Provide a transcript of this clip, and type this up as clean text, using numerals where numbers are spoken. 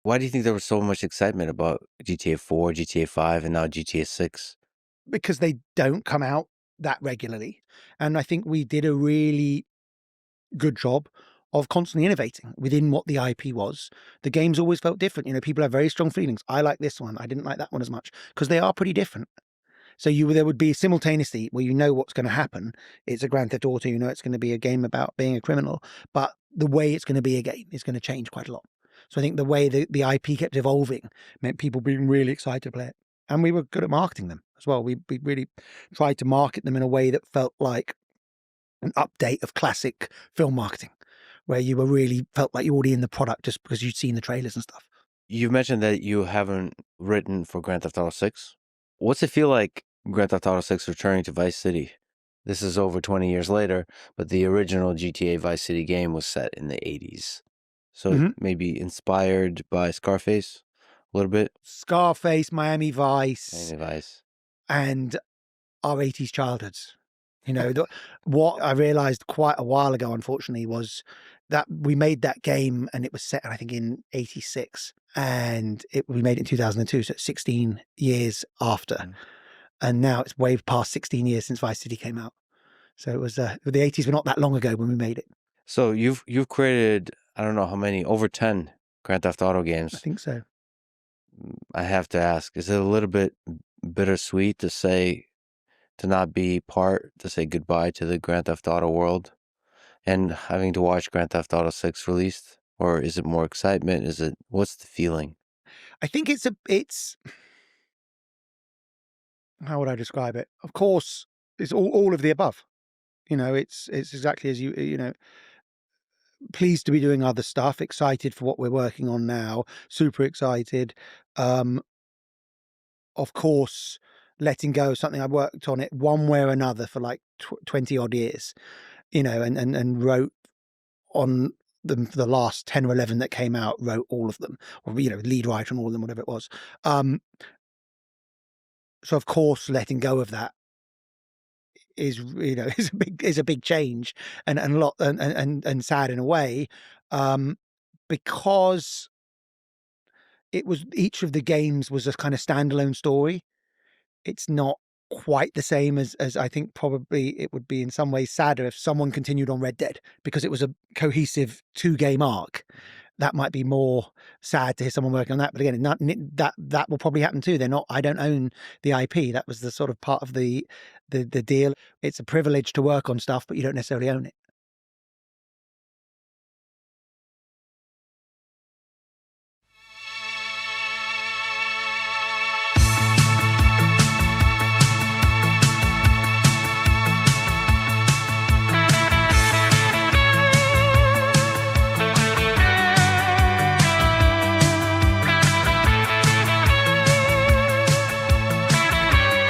Why do you think there was so much excitement about GTA 4, GTA 5, and now GTA 6? Because they don't come out that regularly. And I think we did a really good job of constantly innovating within what the IP was. The games always felt different. People have very strong feelings. I like this one. I didn't like that one as much because they are pretty different. So there would be simultaneously where you know what's going to happen. It's a Grand Theft Auto, it's going to be a game about being a criminal, but the way it's going to be a game is going to change quite a lot. So I think the way the IP kept evolving meant people being really excited to play it. And we were good at marketing them as well. We really tried to market them in a way that felt like an update of classic film marketing, where you were really felt like you're already in the product just because you'd seen the trailers and stuff. You mentioned that you haven't written for Grand Theft Auto 6. What's it feel like Grand Theft Auto 6 returning to Vice City? This is over 20 years later, but the original GTA Vice City game was set in the 80s. So Mhm. maybe inspired by Scarface a little bit? Scarface, Miami Vice, Miami Vice. and our 80s childhoods. What I realized quite a while ago, unfortunately, was that we made that game and it was set, I think, in 86, and we made it in 2002. So it's 16 years after. Mm. And now it's way past 16 years since Vice City came out. So it was, the 80s were not that long ago when we made it. So you've created, I don't know how many, over 10 Grand Theft Auto I games. think so. I have to ask, is it a little bit bittersweet to not be to say goodbye to the Grand Theft Auto world and having to watch Grand Theft Auto 6 released? Or is it more excitement? What's the feeling? I think it's, how would I describe it? Of course, it's all of the above. It's exactly as pleased to be doing other stuff, excited for what we're working on now, super excited. Um, of course, letting go of something I worked on it one way or another for like 20 odd years, and wrote on them for the last 10 or 11 that came out, wrote all of them, or, lead writer on all of them, whatever it was. Um, so of course, letting go of that is, is a big change and a lot and sad in a way, because it was each of the games was a kind of standalone story. It's not quite the same as I think probably it would be in some ways sadder if someone continued on Red Dead because it was a cohesive 2-game arc. That might be more sad to hear someone working on that. But again, that will probably happen too. I don't own the IP. That was the sort of part of the deal. It's a privilege to work on stuff, but you don't necessarily own it.